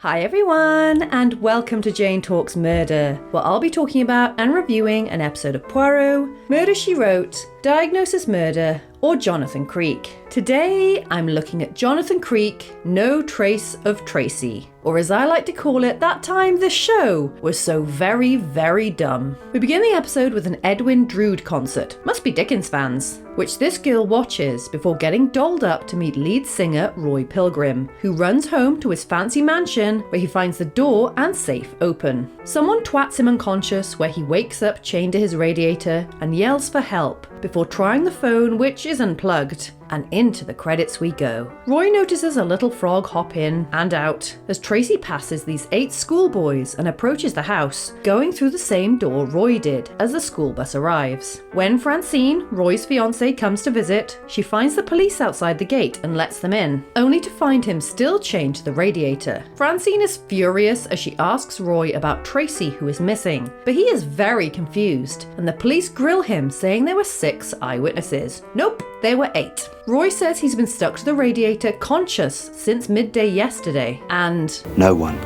Hi everyone, and welcome to Jane Talks Murder, where I'll be talking about and reviewing an episode of Poirot, Murder, She Wrote, Diagnosis Murder, or Jonathan Creek. Today, I'm looking at Jonathan Creek, No Trace of Tracy. Or as I like to call it, that time this show was so very, very dumb. We begin the episode with an Edwin Drood concert, must be Dickens fans, which this girl watches before getting dolled up to meet lead singer Roy Pilgrim, who runs home to his fancy mansion where he finds the door and safe open. Someone twats him unconscious where he wakes up chained to his radiator and yells for help before trying the phone, which is unplugged. And into the credits we go. Roy notices a little frog hop in and out as Tracy passes these 8 schoolboys and approaches the house, going through the same door Roy did as the school bus arrives. When Francine, Roy's fiancée, comes to visit, she finds the police outside the gate and lets them in, only to find him still chained to the radiator. Francine is furious as she asks Roy about Tracy, who is missing, but he is very confused, and the police grill him saying there were 6 eyewitnesses. Nope, there were 8. Roy says he's been stuck to the radiator conscious since midday yesterday, and no one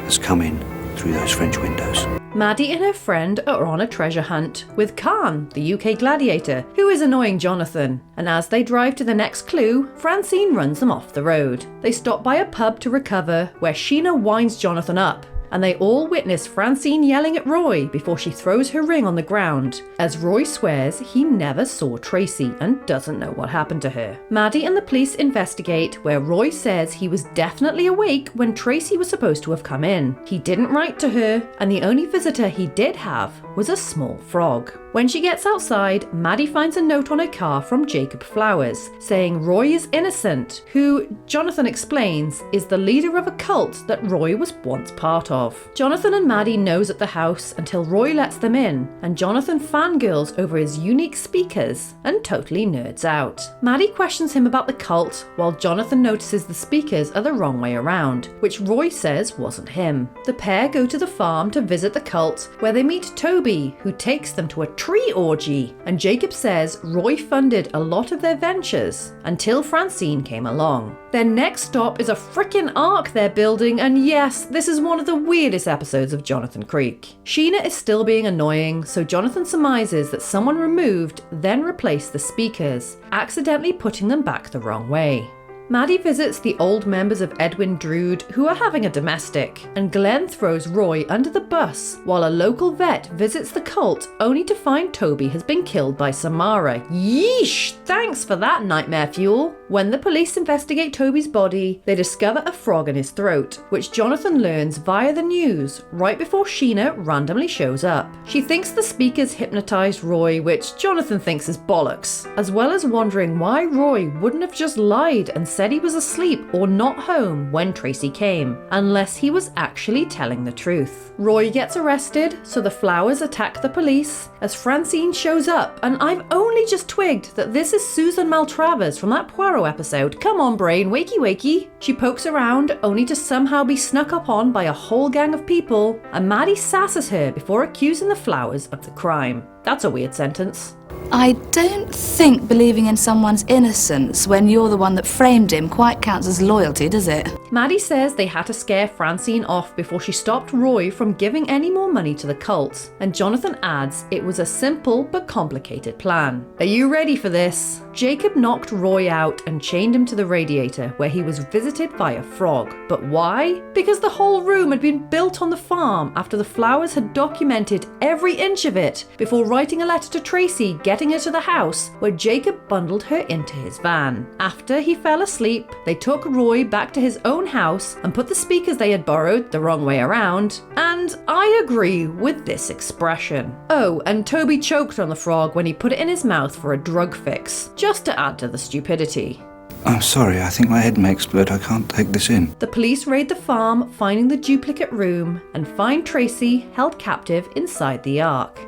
has come in through those French windows. Maddie and her friend are on a treasure hunt with Khan, the UK gladiator, who is annoying Jonathan, and as they drive to the next clue, Francine runs them off the road. They stop by a pub to recover, where Sheena winds Jonathan up, and they all witness Francine yelling at Roy before she throws her ring on the ground, as Roy swears he never saw Tracy and doesn't know what happened to her. Maddie and the police investigate, where Roy says he was definitely awake when Tracy was supposed to have come in. He didn't write to her, and the only visitor he did have was a small frog. When she gets outside, Maddie finds a note on her car from Jacob Flowers, saying Roy is innocent, who, Jonathan explains, is the leader of a cult that Roy was once part of. Jonathan and Maddie nose at the house until Roy lets them in, and Jonathan fangirls over his unique speakers and totally nerds out. Maddie questions him about the cult, while Jonathan notices the speakers are the wrong way around, which Roy says wasn't him. The pair go to the farm to visit the cult, where they meet Toby, who takes them to a tree orgy, and Jacob says Roy funded a lot of their ventures until Francine came along. Their next stop is a frickin' ark they're building, and yes, this is one of the weirdest episodes of Jonathan Creek. Sheena is still being annoying, so Jonathan surmises that someone removed, then replaced the speakers, accidentally putting them back the wrong way. Maddie visits the old members of Edwin Drood, who are having a domestic, and Glenn throws Roy under the bus, while a local vet visits the cult only to find Toby has been killed by Samara. Yeesh! Thanks for that nightmare fuel! When the police investigate Toby's body, they discover a frog in his throat, which Jonathan learns via the news right before Sheena randomly shows up. She thinks the speakers hypnotized Roy, which Jonathan thinks is bollocks, as well as wondering why Roy wouldn't have just lied and said he was asleep or not home when Tracy came, unless he was actually telling the truth. Roy gets arrested, so the Flowers attack the police as Francine shows up, and I've only just twigged that this is Susan Maltravers from that Poirot episode. Come on brain, wakey wakey. She pokes around only to somehow be snuck up on by a whole gang of people, and Maddie sasses her before accusing the Flowers of the crime. That's a weird sentence. I don't think believing in someone's innocence when you're the one that framed him quite counts as loyalty, does it? Maddie says they had to scare Francine off before she stopped Roy from giving any more money to the cult, and Jonathan adds it was a simple but complicated plan. Are you ready for this? Jacob knocked Roy out and chained him to the radiator, where he was visited by a frog. But why? Because the whole room had been built on the farm after the Flowers had documented every inch of it before writing a letter to Tracy getting her to the house, where Jacob bundled her into his van. After he fell asleep, they took Roy back to his own house and put the speakers they had borrowed the wrong way around, and I agree with this expression. Oh, and Toby choked on the frog when he put it in his mouth for a drug fix, just to add to the stupidity. I'm sorry, I think my head may explode. I can't take this in. The police raid the farm, finding the duplicate room, and find Tracy held captive inside the ark.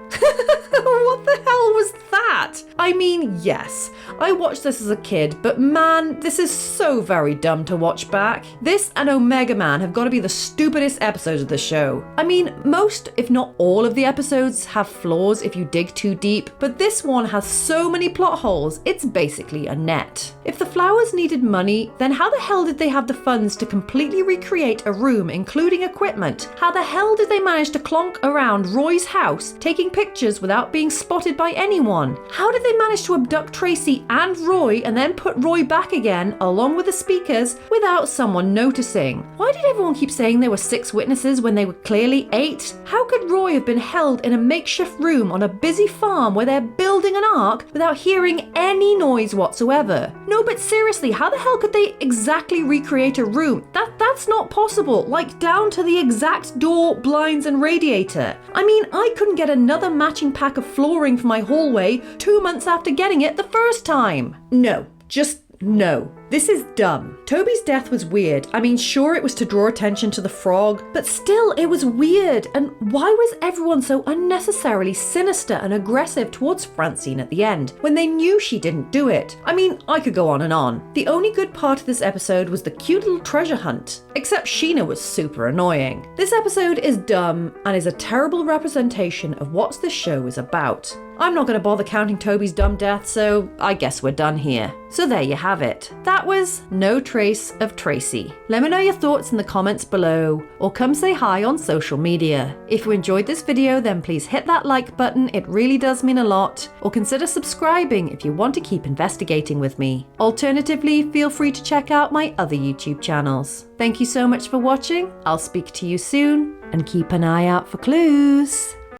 What the hell was that? that? I mean, yes, I watched this as a kid, but man, this is so very dumb to watch back. This and Omega Man have got to be the stupidest episodes of the show. I mean, most, if not all of the episodes have flaws if you dig too deep, but this one has so many plot holes, it's basically a net. If the flowers needed money, then how the hell did they have the funds to completely recreate a room including equipment? How the hell did they manage to clonk around Roy's house, taking pictures without being spotted by anyone? How did they manage to abduct Tracy and Roy and then put Roy back again along with the speakers without someone noticing? Why did everyone keep saying there were 6 witnesses when they were clearly 8? How could Roy have been held in a makeshift room on a busy farm where they're building an ark without hearing any noise whatsoever? No, but seriously, how the hell could they exactly recreate a room? That's not possible, like down to the exact door, blinds and radiator. I mean, I couldn't get another matching pack of flooring for my hallway 2 months after getting it the first time. No, just no. This is dumb. Toby's death was weird. I mean, sure, it was to draw attention to the frog, but still, it was weird. And why was everyone so unnecessarily sinister and aggressive towards Francine at the end when they knew she didn't do it? I mean, I could go on and on. The only good part of this episode was the cute little treasure hunt, except Sheena was super annoying. This episode is dumb and is a terrible representation of what the show is about. I'm not going to bother counting Toby's dumb death, so I guess we're done here. So there you have it. That was No Trace of Tracy. Let me know your thoughts in the comments below, or come say hi on social media. If you enjoyed this video, then please hit that like button, it really does mean a lot, or consider subscribing if you want to keep investigating with me. Alternatively, feel free to check out my other YouTube channels. Thank you so much for watching, I'll speak to you soon, and keep an eye out for clues.